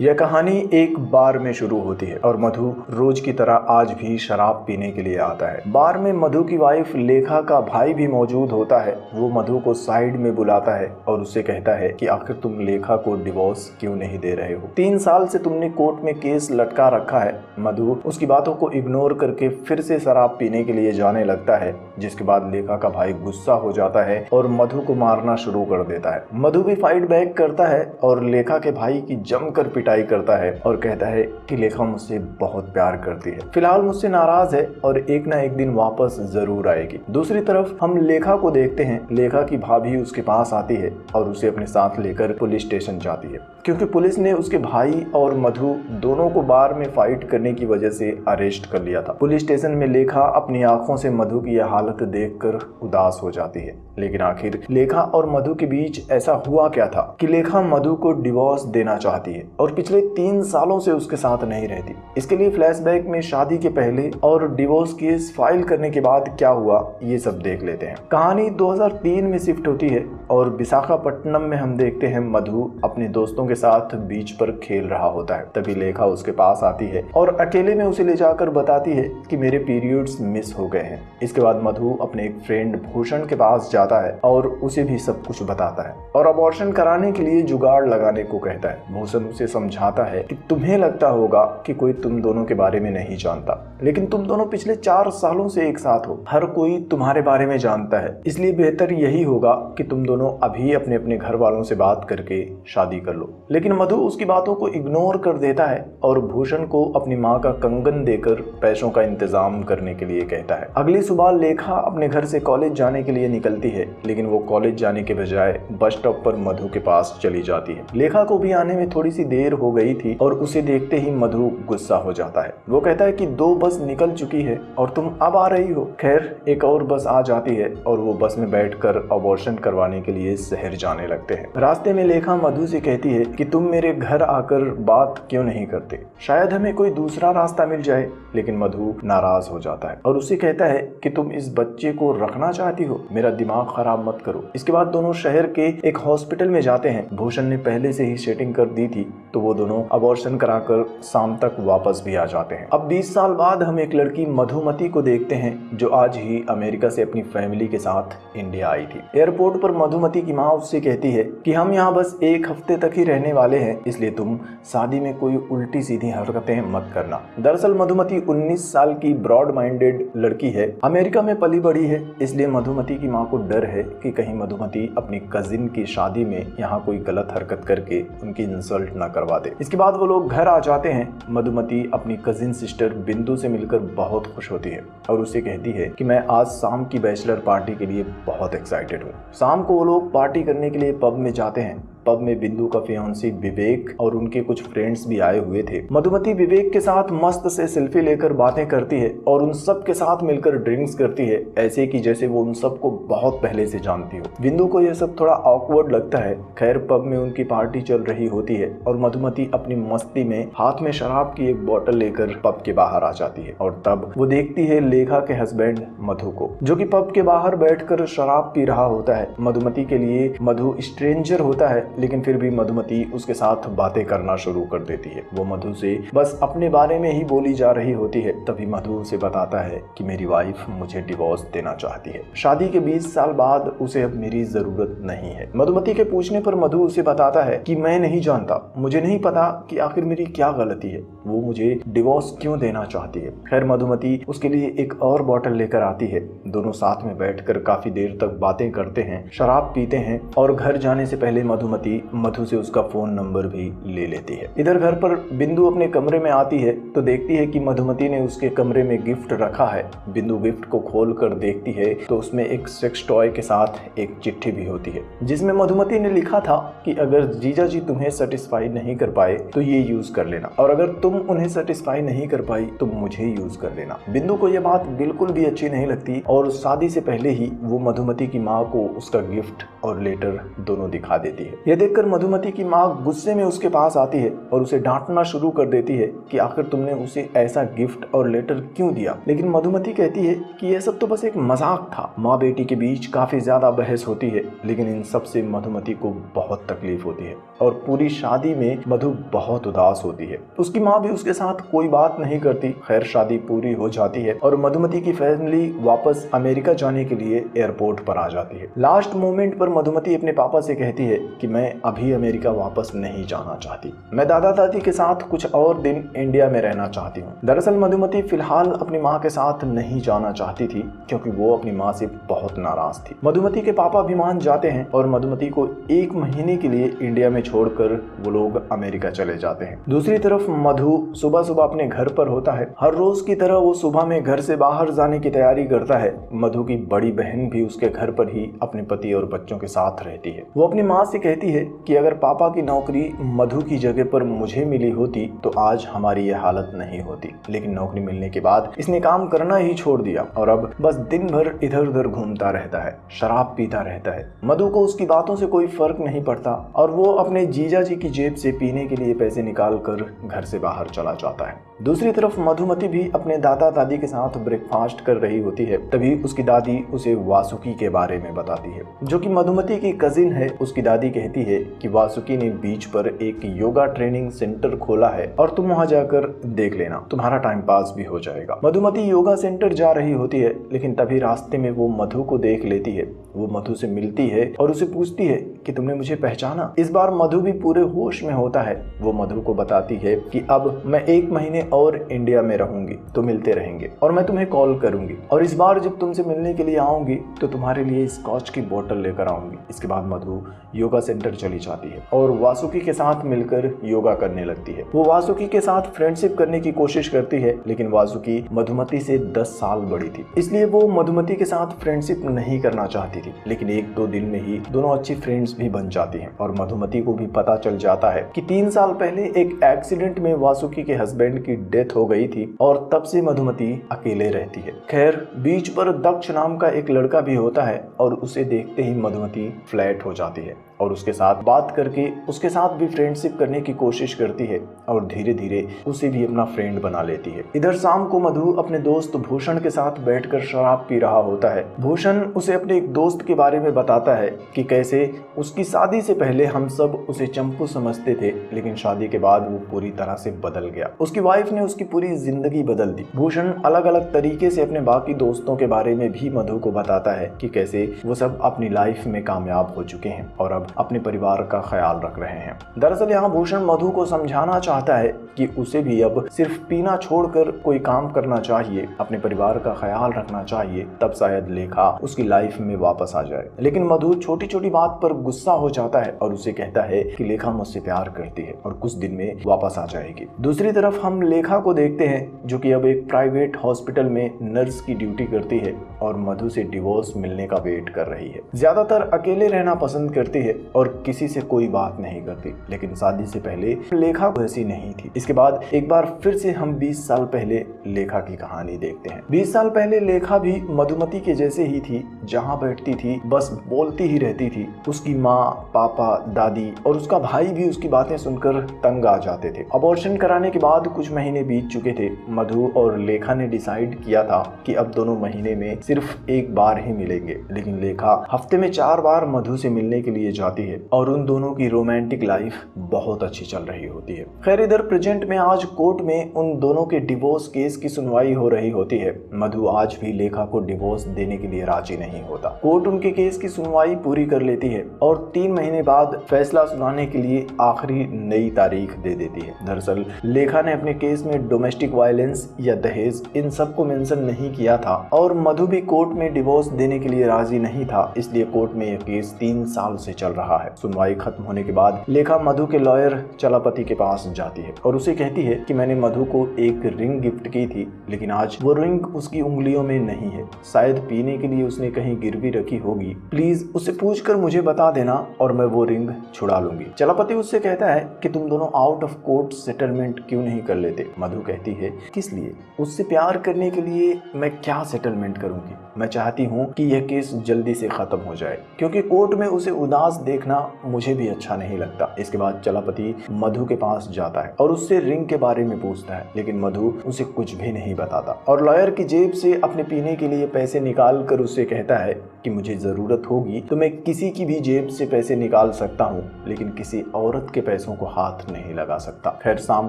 यह कहानी एक बार में शुरू होती है और मधु रोज की तरह आज भी शराब पीने के लिए आता है। बार में मधु की वाइफ लेखा का भाई भी मौजूद होता है। वो मधु को साइड में बुलाता है और उससे कहता है कि आखिर तुम लेखा को डिवोर्स क्यों नहीं दे रहे हो? 3 साल से तुमने कोर्ट में केस लटका रखा है। मधु उसकी बातों को इग्नोर करके फिर से शराब पीने के लिए जाने लगता है, जिसके बाद लेखा का भाई गुस्सा हो जाता है और मधु को मारना शुरू कर देता है। मधु भी फाइट बैक करता है और लेखा के भाई की जमकर पिटाई करता है और कहता है कि लेखा मुझसे बहुत प्यार करती है, फिलहाल मुझसे नाराज है और एक ना एक दिन वापस जरूर आएगी। दूसरी तरफ हम लेखा को देखते हैं। लेखा की भाभी उसके पास आती है और उसे अपने साथ लेकर पुलिस स्टेशन जाती है, क्योंकि पुलिस ने उसके भाई और मधु दोनों को बार में फाइट करने की वजह से अरेस्ट कर लिया था। पुलिस स्टेशन में लेखा अपनी आंखों से मधु की यह हालत देखकर उदास हो जाती है। लेकिन आखिर लेखा और मधु के बीच ऐसा हुआ क्या था कि लेखा मधु को डिवोर्स देना चाहती है और पिछले 3 सालों से उसके साथ नहीं रहती। इसके लिए फ्लैशबैक में शादी के पहले और डिवोर्स केस फाइल करने के बाद क्या हुआ, ये सब देख लेते हैं। कहानी 2003 में शिफ्ट होती है और विशाखापट्टनम में हम देखते हैं मधु अपने दोस्तों के साथ बीच पर खेल रहा होता है। तभी लेखा उसके पास आती है और अकेले में उसे ले जाकर बताती है कि मेरे पीरियड्स मिस हो गए हैं। इसके बाद मधु अपने एक फ्रेंड भूषण के पास जाता है और उसे भी सब कुछ बताता है और अबॉर्शन कराने के लिए जुगाड़ लगाने को कहता है। भूषण उसे समझाता है कि तुम्हें लगता होगा कि कोई तुम दोनों के बारे में नहीं जानता, लेकिन तुम दोनों पिछले 4 सालों से एक साथ हो। हर कोई तुम्हारे बारे में जानता है, इसलिए बेहतर यही होगा कि तुम दोनों अभी अपने अपने घर वालों से बात करके शादी कर लो। लेकिन मधु उसकी बातों को इग्नोर कर देता है और भूषण को अपनी माँ का कंगन देकर पैसों का इंतजाम करने के लिए कहता है। अगली सुबह लेखा अपने घर से कॉलेज जाने के लिए निकलती है, लेकिन वो कॉलेज जाने के बजाय बस स्टॉप पर मधु के पास चली जाती है। लेखा को भी आने में थोड़ी सी देर हो गई थी और उसे देखते ही मधु गुस्सा हो जाता है। वो कहता है कि 2 बस निकल चुकी है और तुम अब आ रही हो। खैर एक और बस आ जाती है और वो बस में बैठकर अबॉर्शन करवाने के लिए शहर जाने लगते हैं। रास्ते में लेखा मधु से कहती है कि तुम मेरे घर आकर बात क्यों नहीं करते, शायद हमें कोई दूसरा रास्ता मिल जाए। लेकिन मधु नाराज हो जाता है और उससे कहता है कि तुम इस बच्चे को रखना चाहती हो, मेरा दिमाग खराब मत करो। इसके बाद दोनों शहर के एक हॉस्पिटल में जाते हैं। भूषण ने पहले से ही सेटिंग कर दी थी, तो वो दोनों अबॉर्शन कराकर शाम तक वापस भी आ जाते हैं। अब 20 साल बाद हम एक लड़की मधुमती को देखते हैं, जो आज ही अमेरिका से अपनी फैमिली के साथ इंडिया आई थी। एयरपोर्ट पर मधुमती की माँ उससे कहती है कि हम यहाँ बस 1 हफ्ते तक ही रहने वाले हैं, इसलिए तुम शादी में कोई उल्टी सीधी हरकतें मत करना। दरअसल मधुमती 19 साल की ब्रॉड माइंडेड लड़की है, अमेरिका में पली बड़ी है, इसलिए मधुमती की माँ को डर है कि कहीं मधुमती अपनी कजिन की शादी में यहाँ कोई गलत हरकत करके उनकी इंसल्ट ना करवा दे। इसके बाद वो लोग घर आ जाते हैं। मधुमती अपनी कजिन सिस्टर बिंदु से मिलकर बहुत खुश होती है और उसे कहती है कि मैं आज शाम की बैचलर पार्टी के लिए बहुत एक्साइटेड हूँ। शाम को वो लोग पार्टी करने के लिए पब में जाते हैं। पब में बिंदु का फियांसी विवेक और उनके कुछ फ्रेंड्स भी आए हुए थे। मधुमती विवेक के साथ मस्त से सेल्फी लेकर बातें करती है और उन सब के साथ मिलकर ड्रिंक्स करती है, ऐसे कि जैसे वो उन सबको बहुत पहले से जानती हो। बिंदु को यह सब थोड़ा ऑकवर्ड लगता है। खैर पब में उनकी पार्टी चल रही होती है और मधुमती अपनी मस्ती में हाथ में शराब की एक बोतल लेकर पब के बाहर आ जाती है और तब वो देखती है लेखा के हस्बैंड मधु को, जो कि पब के बाहर बैठकर शराब पी रहा होता है। मधुमती के लिए मधु स्ट्रेंजर होता है, लेकिन फिर भी मधुमती उसके साथ बातें करना शुरू कर देती है। वो मधु से बस अपने बारे में ही बोली जा रही होती है। तभी मधु उसे बताता है कि मेरी वाइफ मुझे डिवोर्स देना चाहती है। शादी के 20 साल बाद उसे अब मेरी जरूरत नहीं है। मधुमती के पूछने पर मधु उसे बताता है कि मैं नहीं जानता, मुझे नहीं पता कि आखिर मेरी क्या गलती है, वो मुझे डिवोर्स क्यों देना चाहती है। खैर मधुमती उसके लिए एक और बोतल लेकर आती है। दोनों साथ में बैठकर काफी देर तक बातें करते हैं, शराब पीते हैं और घर जाने से पहले मधु से उसका फोन नंबर भी ले लेती है। इधर घर पर बिंदु अपने कमरे में आती है तो देखती है कि मधुमती ने उसके कमरे में गिफ्ट रखा है। बिंदु गिफ्ट को खोल कर देखती है तो उसमें एक सेक्स टॉय के साथ एक चिट्ठी भी होती है, जिसमें मधुमती ने लिखा था कि अगर जीजा जी तुम्हें सेटिस्फाई नहीं कर पाए तो ये यूज कर लेना, और अगर तुम उन्हें सेटिस्फाई नहीं कर पाई तो मुझे यूज कर लेना। बिंदु को यह बात बिल्कुल भी अच्छी नहीं लगती और शादी से पहले ही वो मधुमती की माँ को उसका गिफ्ट और लेटर दोनों दिखा देती है। यह देखकर मधुमती की माँ गुस्से में उसके पास आती है और उसे डांटना शुरू कर देती है कि आखिर तुमने उसे ऐसा गिफ्ट और लेटर क्यों दिया। लेकिन मधुमती कहती है कि यह सब तो बस एक मजाक था। माँ बेटी के बीच काफी ज्यादा बहस होती है, लेकिन इन सब से मधुमती को बहुत तकलीफ होती है और पूरी शादी में मधु बहुत उदास होती है। उसकी माँ भी उसके साथ कोई बात नहीं करती। खैर शादी पूरी हो जाती है और मधुमती की फैमिली वापस अमेरिका जाने के लिए एयरपोर्ट पर आ जाती है। लास्ट मोमेंट पर मधुमती अपने पापा से कहती है कि मैं अभी अमेरिका वापस नहीं जाना चाहती, मैं दादा दादी के साथ कुछ और दिन इंडिया में रहना चाहती हूँ। दरअसल मधुमती फिलहाल अपनी माँ के साथ नहीं जाना चाहती थी क्योंकि वो अपनी माँ से बहुत नाराज थी। मधुमती के पापा भी मान जाते हैं और मधुमती को 1 महीने के लिए इंडिया में छोड़कर वो लोग अमेरिका चले जाते हैं। दूसरी तरफ मधु सुबह सुबह अपने घर पर होता है। हर रोज की तरह वो सुबह में घर से बाहर जाने की तैयारी करता है। मधु की बड़ी बहन भी उसके घर पर ही अपने पति और बच्चों के साथ रहती है। वो अपनी माँ से कहती है कि अगर पापा की नौकरी मधु की जगह पर मुझे मिली होती तो आज हमारी ये हालत नहीं होती। लेकिन नौकरी मिलने के बाद इसने काम करना ही छोड़ दिया और अब बस दिन भर इधर उधर घूमता रहता है, शराब पीता रहता है। मधु को उसकी बातों से कोई फर्क नहीं पड़ता और वो अपने जीजा जी की जेब से पीने के लिए पैसे निकाल कर घर से बाहर चला जाता है। दूसरी तरफ मधुमती भी अपने दादा दादी के साथ ब्रेकफास्ट कर रही होती है। तभी उसकी दादी उसे वासुकी के बारे में बताती है, जो कि मधुमती की कजिन है। उसकी दादी कहती है कि वासुकी ने बीच पर एक योगा ट्रेनिंग सेंटर खोला है और तुम वहां जाकर देख लेना, तुम्हारा टाइम पास भी हो जाएगा। मधुमती योगा सेंटर जा रही होती है, लेकिन तभी रास्ते में वो मधु को देख लेती है। वो मधु से मिलती है और उसे पूछती है कि तुमने मुझे पहचाना। इस बार मधु भी पूरे होश में होता है। वो मधु को बताती है कि अब मैं 1 महीने और इंडिया में रहूंगी, तो मिलते रहेंगे और मैं तुम्हें कॉल करूंगी और इस बार जब तुमसे मिलने के लिए आऊंगी तो तुम्हारे लिए स्कॉच की बोतल लेकर आऊंगी। इसके बाद मधु योगा सेंटर चली जाती है और वासुकी के साथ मिलकर योगा करने लगती है। वो वासुकी के साथ फ्रेंडशिप करने की कोशिश करती है, लेकिन वासुकी मधुमती से 10 साल बड़ी थी, इसलिए वो मधुमती के साथ फ्रेंडशिप नहीं करना चाहती थी। लेकिन 1-2 दिन में ही दोनों अच्छी फ्रेंड्स भी बन जाती हैं और मधुमती को भी पता चल जाता है कि 3 साल पहले एक एक्सीडेंट में वासुकी के हस्बैंड की डेथ हो गई थी और तब से मधुमती अकेले रहती है। खैर बीच पर दक्ष नाम का एक लड़का भी होता है और उसे देखते ही मधुमती फ्लैट हो जाती है और उसके साथ बात करके उसके साथ भी फ्रेंडशिप करने की कोशिश करती है और धीरे धीरे उसे भी अपना फ्रेंड बना लेती है। इधर शाम को मधु अपने दोस्त भूषण के साथ बैठकर शराब पी रहा होता है। भूषण उसे अपने एक दोस्त के बारे में बताता है कि कैसे उसकी शादी से पहले हम सब उसे चंपू समझते थे, लेकिन शादी के बाद वो पूरी तरह से बदल गया। उसकी वाइफ ने उसकी पूरी जिंदगी बदल दी। भूषण अलग अलग तरीके से अपने बाकी दोस्तों के बारे में भी मधु को बताता है कि कैसे वो सब अपनी लाइफ में कामयाब हो चुके हैं और अब अपने परिवार का ख्याल रख रहे हैं। दरअसल यहाँ भूषण मधु को समझाना चाहता है कि उसे भी अब सिर्फ पीना छोड़कर कोई काम करना चाहिए, अपने परिवार का ख्याल रखना चाहिए, तब शायद लेखा उसकी लाइफ में वापस आ जाए। लेकिन मधु छोटी छोटी बात पर गुस्सा हो जाता है और उसे कहता है कि लेखा मुझसे प्यार करती है और कुछ दिन में वापस आ जाएगी। दूसरी तरफ हम लेखा को देखते हैं जो कि अब एक प्राइवेट हॉस्पिटल में नर्स की ड्यूटी करती है और मधु से डिवोर्स मिलने का वेट कर रही है। ज्यादातर अकेले रहना पसंद करती है और किसी से कोई बात नहीं करती, लेकिन शादी से पहले लेखा वैसी नहीं थी। इसके बाद एक बार फिर से हम 20 साल पहले लेखा की कहानी देखते हैं। 20 साल पहले लेखा भी मधुमती के जैसे ही थी, जहाँ बैठती थी बस बोलती ही रहती थी। उसकी माँ, पापा, दादी और उसका भाई भी उसकी बातें सुनकर तंग आ जाते थे। अबॉर्शन कराने के बाद कुछ महीने बीत चुके थे। मधु और लेखा ने डिसाइड किया था कि अब दोनों महीने में सिर्फ एक बार ही मिलेंगे, लेकिन लेखा हफ्ते में 4 बार मधु से मिलने के लिए जाती है और उन दोनों की रोमांटिक लाइफ बहुत अच्छी चल रही होती है। खैर इधर प्रेजेंट में आज कोर्ट में उन दोनों के डिवोर्स केस की सुनवाई हो रही होती है। मधु आज भी लेखा को डिवोर्स देने के लिए राजी नहीं होता। कोर्ट उनके केस की सुनवाई पूरी कर लेती है और 3 महीने बाद फैसला सुनाने के लिए आखिरी नई तारीख दे देती है। दरअसल लेखा ने अपने केस में डोमेस्टिक वायलेंस या दहेज इन सब को मेंशन नहीं किया था और मधु भी कोर्ट में डिवोर्स देने के लिए राजी नहीं था, इसलिए कोर्ट में यह केस 3 साल से चल रहा है। सुनवाई खत्म होने के बाद लेखा मधु के लॉयर चलापति के पास जाती है और उसे कहती है कि मैंने मधु को एक रिंग गिफ्ट की थी, लेकिन आज वो रिंग उसकी उंगलियों में नहीं है। शायद पीने के लिए उसने कहीं गिरवी रखी होगी। प्लीज उससे पूछकर मुझे बता देना और मैं वो रिंग छुड़ा लूंगी। चलापति उससे कहता है कि तुम दोनों आउट ऑफ कोर्ट सेटलमेंट क्यों नहीं कर लेते। मधु कहती है किस लिए? उससे प्यार करने के लिए मैं क्या सेटलमेंट करूंगी? मैं चाहती हूँ कि यह केस जल्दी से खत्म हो जाए, क्योंकि कोर्ट में उसे उदास देखना मुझे भी अच्छा नहीं लगता। इसके बाद चलापति मधु के पास जाता है और उससे रिंग के बारे में पूछता है, लेकिन मधु उसे कुछ भी नहीं बताता और लॉयर की जेब से अपने पीने के लिए पैसे निकाल कर उससे कहता है कि मुझे जरूरत होगी तो मैं किसी की भी जेब से पैसे निकाल सकता हूँ, लेकिन किसी औरत के पैसों को हाथ नहीं लगा सकता। खैर शाम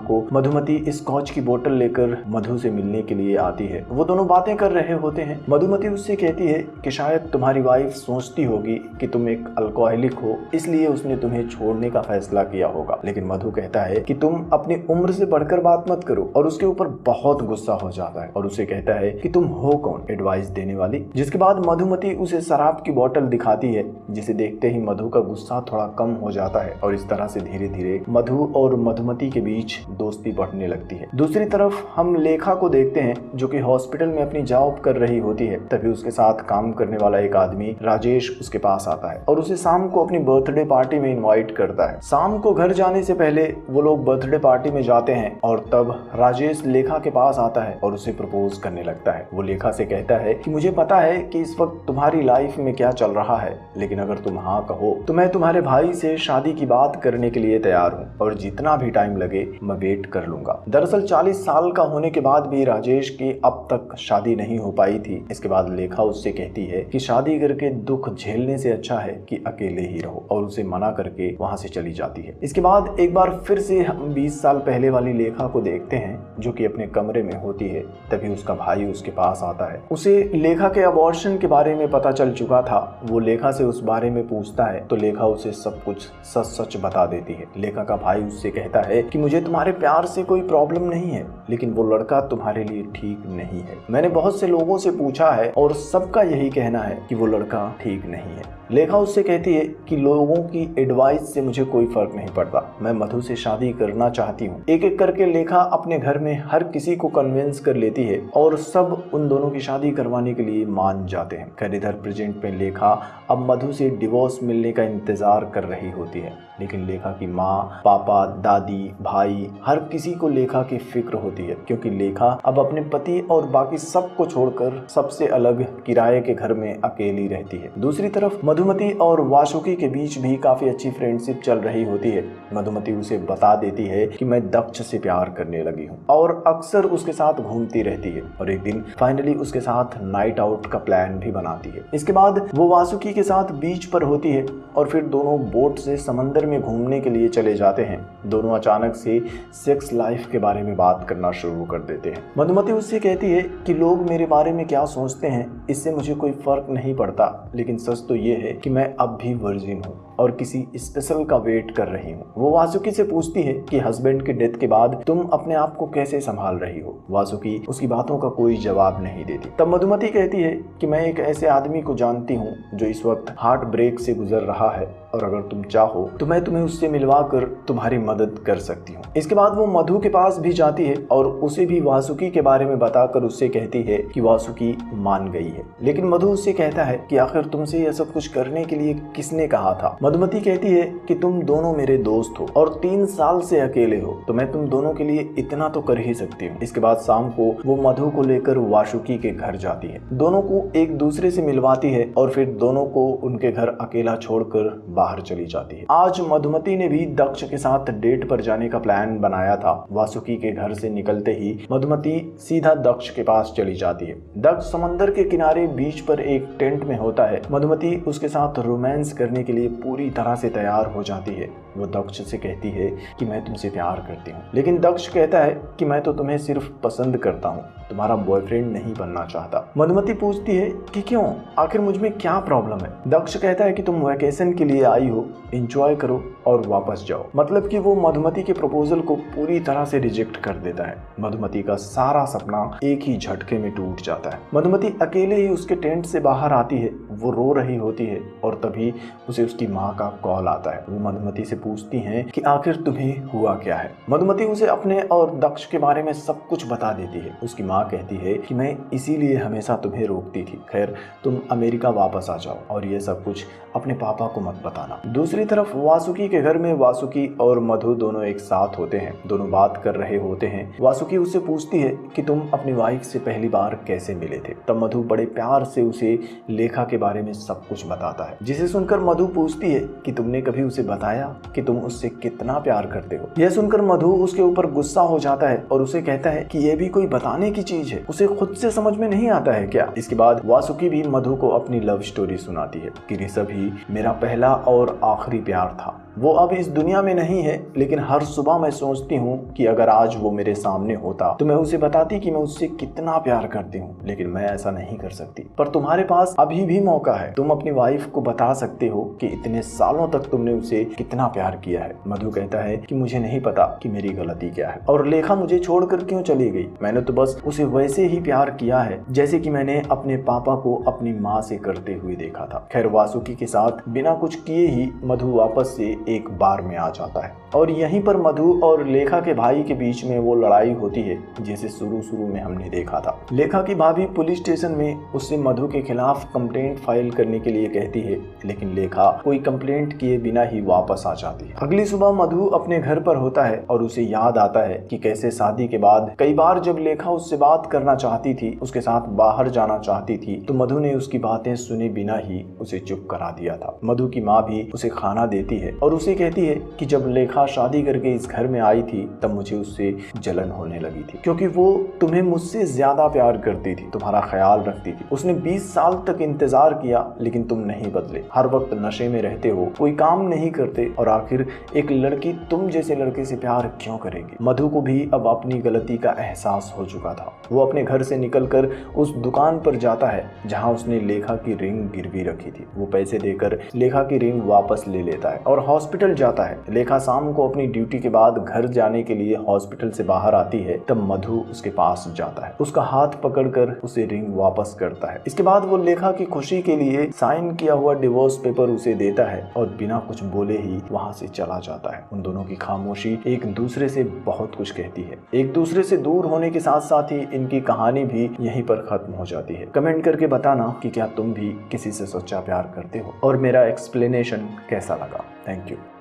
को मधुमती स्कॉच की बोतल लेकर मधु से मिलने के लिए आती है। वो दोनों बातें कर रहे होते हैं। मधुमती उससे कहती है कि शायद तुम्हारी वाइफ सोचती होगी कि तुम एक अल्कोहलिक हो, इसलिए उसने तुम्हें छोड़ने का फैसला किया होगा। लेकिन मधु कहता है कि तुम अपनी उम्र से बढ़कर बात मत करो और उसके ऊपर बहुत गुस्सा हो जाता है और उसे कहता है कि तुम हो कौन एडवाइस देने वाली। जिसके बाद मधुमती उसे शराब की बोतल दिखाती है, जिसे देखते ही मधु का गुस्सा थोड़ा कम हो जाता है और इस तरह से धीरे धीरे मधु और मधुमती के बीच दोस्ती बढ़ने लगती है। दूसरी तरफ हम लेखा को देखते हैं जो कि हॉस्पिटल में अपनी जॉब कर रही होती है। तभी उसके साथ काम करने वाला एक आदमी राजेश उसके पास आता है और उसे शाम को अपनी बर्थडे पार्टी में इनवाइट करता है। शाम को घर जाने से पहले वो लोग बर्थडे पार्टी में जाते हैं और तब राजेश लेखा के पास आता है और उसे प्रपोज करने लगता है। वो लेखा से कहता है कि मुझे पता है कि इस वक्त तुम्हारी लाइफ में क्या चल रहा है, लेकिन अगर तुम हाँ कहो तो मैं तुम्हारे भाई से शादी की बात करने के लिए तैयार हूँ और जितना भी टाइम लगे मैं वेट कर लूंगा। दरअसल 40 साल का होने के बाद भी राजेश की अब तक शादी नहीं हो पाई थी। इसके बाद लेखा उससे कहती है कि शादी करके दुख झेलने से अच्छा है कि अकेले ही रहो और उसे मना करके वहां से चली जाती है। इसके बाद एक बार फिर से हम 20 साल पहले वाली लेखा को देखते हैं जो कि अपने कमरे में होती है। तभी उसका भाई उसके पास आता है। उसे लेखा के अबॉर्शन के बारे में पता चल चुका था। वो लेखा से उस बारे में पूछता है तो लेखा उसे सब कुछ सच सच बता देती है। लेखा का भाई उससे कहता है कि मुझे तुम्हारे प्यार से कोई प्रॉब्लम नहीं है, लेकिन वो लड़का तुम्हारे लिए ठीक नहीं है। मैंने बहुत से लोगों से पूछा है और सबका यही कहना है कि वो लड़का ठीक नहीं है। लेखा उससे कहती है कि लोगों की एडवाइस से मुझे कोई फर्क नहीं पड़ता, मैं मधु से शादी करना चाहती हूँ। एक एक करके लेखा अपने घर में हर किसी को कन्विंस कर लेती है और सब उन दोनों की शादी करवाने के लिए मान जाते हैं। खैर इधर प्रेजेंट में लेखा अब मधु से डिवोर्स मिलने का इंतजार कर रही होती है, लेकिन लेखा की माँ, पापा, दादी, भाई हर किसी को लेखा की फिक्र होती है, क्योंकि लेखा अब अपने पति और बाकी सबको छोड़कर सबसे अलग किराए के घर में अकेली रहती है। दूसरी तरफ मधुमती और वासुकी के बीच भी काफी अच्छी फ्रेंडशिप चल रही होती है। मधुमती उसे बता देती है कि मैं दक्ष से प्यार करने लगी हूँ और अक्सर उसके साथ घूमती रहती है और एक दिन फाइनली उसके साथ नाइट आउट का प्लान भी बनाती है। इसके बाद वो वासुकी के साथ बीच पर होती है और फिर दोनों बोट से समंदर में घूमने के लिए चले जाते हैं। दोनों अचानक से सेक्स लाइफ के बारे में बात करना शुरू कर देते हैं। मधुमती उससे कहती है कि लोग मेरे बारे में क्या सोचते हैं इससे मुझे कोई फर्क नहीं पड़ता, लेकिन सच तो ये है कि मैं अब भी वर्जिन हूँ और किसी स्पेशल का वेट कर रही हूँ। वो वासुकी से पूछती है कि हस्बैंड के डेथ के बाद तुम अपने आप को कैसे संभाल रही हो। वासुकी उसकी बातों का कोई जवाब नहीं देती। तब मधुमती कहती है कि मैं एक ऐसे आदमी को जानती हूँ जो इस वक्त हार्ट ब्रेक से गुजर रहा है और अगर तुम चाहो तो मैं तुम्हें उससे मिलवा कर तुम्हारी मदद कर सकती हूँ। इसके बाद वो मधु के पास भी जाती है और उसे भी वासुकी के बारे में बताकर उससे कहती है कि वासुकी मान गई है, लेकिन मधु उससे कहता है कि आखिर तुमसे यह सब कुछ करने के लिए किसने कहा था। मधुमती कहती है कि तुम दोनों मेरे दोस्त हो और 3 साल से अकेले हो, तो मैं तुम दोनों के लिए इतना तो कर ही सकती हूँ। इसके बाद शाम को वो मधु को लेकर वासुकी के घर जाती है, दोनों को एक दूसरे से मिलवाती है और फिर दोनों को उनके घर अकेला छोड़कर बाहर चली जाती है। आज मधुमती ने भी दक्ष के साथ डेट पर जाने का प्लान बनाया था। वासुकी के घर से निकलते ही मधुमती सीधा दक्ष के पास चली जाती है। दक्ष समंदर के किनारे बीच पर एक टेंट में होता है। मधुमती उसके साथ रोमांस करने के लिए पूरी तरह से तैयार हो जाती है। वो दक्ष से कहती है कि मैं तुमसे प्यार करती हूँ, लेकिन दक्ष कहता है कि मैं तो तुम्हें सिर्फ पसंद करता हूँ, तुम्हारा बॉयफ्रेंड नहीं बनना चाहता। मधुमती पूछती है कि क्यों, आखिर मुझ में क्या प्रॉब्लम है। दक्ष कहता है कि तुम वैकेशन के लिए आई हो, एंजॉय करो और वापस जाओ। मतलब कि वो मधुमती के प्रपोजल को पूरी तरह से रिजेक्ट कर देता है। मधुमती का सारा सपना एक ही झटके में टूट जाता है। मधुमती अकेले ही उसके टेंट से बाहर आती है। वो रो रही होती है और तभी उसे उसकी माँ का कॉल आता है। वो मधुमती से पूछती हैं कि आखिर तुम्हें हुआ क्या है। मधुमती उसे अपने और दक्ष के बारे में सब कुछ बता देती है। उसकी माँ कहती है कि मैं इसीलिए हमेशा तुम्हें रोकती थी, खैर तुम अमेरिका वापस आ जाओ और ये सब कुछ अपने पापा को मत बताना। दूसरी तरफ वासुकी के घर में वासुकी और मधु दोनों एक साथ होते हैं। दोनों बात कर रहे होते हैं। वासुकी उससे पूछती है कि तुम अपनी वाइफ से पहली बार कैसे मिले थे। तब मधु बड़े प्यार से उसे लेखा के बारे में सब कुछ बताता है, जिसे सुनकर मधु पूछती है कि तुमने कभी उसे बताया कि तुम उससे कितना प्यार करते हो। यह सुनकर मधु उसके ऊपर गुस्सा हो जाता है और उसे कहता है कि यह भी कोई बताने की चीज है, उसे खुद से समझ में नहीं आता है क्या। इसके बाद वासुकी भी मधु को अपनी लव स्टोरी सुनाती है कि ऋषभ ही मेरा पहला और आखिरी प्यार था। वो अब इस दुनिया में नहीं है, लेकिन हर सुबह मैं सोचती हूँ कि अगर आज वो मेरे सामने होता तो मैं उसे बताती कि मैं उससे कितना प्यार करती हूँ, लेकिन मैं ऐसा नहीं कर सकती। पर तुम्हारे पास अभी भी मौका है, तुम अपनी वाइफ को बता सकते हो कि इतने सालों तक तुमने उसे कितना प्यार किया है। मधु कहता है कि मुझे नहीं पता कि मेरी गलती क्या है और लेखा मुझे छोड़कर क्यों चली गई। मैंने तो बस उसे वैसे ही प्यार किया है जैसे कि मैंने अपने पापा को अपनी माँ से करते हुए देखा था। खैर वासुकी के साथ बिना कुछ किए ही मधु वापस से एक बार में आ जाता है और यहीं पर मधु और लेखा के भाई के बीच में वो लड़ाई होती है जिसे शुरू में हमने देखा था। लेखा की भाभी पुलिस स्टेशन में उससे मधु के खिलाफ कंप्लेंट फाइल करने के लिए कहती है, लेकिन लेखा कोई कंप्लेंट किए बिना ही वापस आ जाती है। अगली सुबह मधु अपने घर पर होता है और उसे याद आता है कि कैसे शादी के बाद कई बार जब लेखा उससे बात करना चाहती थी, उसके साथ बाहर जाना चाहती थी, तो मधु ने उसकी बातें सुने बिना ही उसे चुप करा दिया था। मधु की माँ भी उसे खाना देती है और उसे कहती है कि जब लेखा शादी करके इस घर में आई थी तब मुझे उससे जलन होने लगी थी, क्योंकि वो तुम्हें मुझसे ज्यादा प्यार करती थी, तुम्हारा ख्याल रखती थी। उसने 20 साल तक इंतजार किया लेकिन तुम नहीं बदले, हर वक्त नशे में रहते हो, कोई काम नहीं करते और आखिर एक लड़की तुम जैसे लड़के से प्यार क्यों करेगी। मधु को भी अब अपनी गलती का एहसास हो चुका था। वो अपने घर से निकलकर उस दुकान पर जाता है जहां उसने लेखा की रिंग गिरवी रखी थी। वो पैसे देकर लेखा की रिंग वापस ले लेता है और हॉस्पिटल जाता है। लेखा शाम को अपनी ड्यूटी के बाद घर जाने के लिए हॉस्पिटल से बाहर आती है, तब मधु उसके पास जाता है, उसका हाथ पकड़कर उसे रिंग वापस करता है। इसके बाद वो लेखा की खुशी के लिए साइन किया हुआ डिवोर्स पेपर उसे देता है और बिना कुछ बोले ही वहां से चला जाता है। उन दोनों की खामोशी एक दूसरे से बहुत कुछ कहती है। एक दूसरे से दूर होने के साथ साथ ही इनकी कहानी भी यहीं पर खत्म हो जाती है। कमेंट करके बताना कि क्या तुम भी किसी से सच्चा प्यार करते हो और मेरा एक्सप्लेनेशन कैसा लगा। Thank you.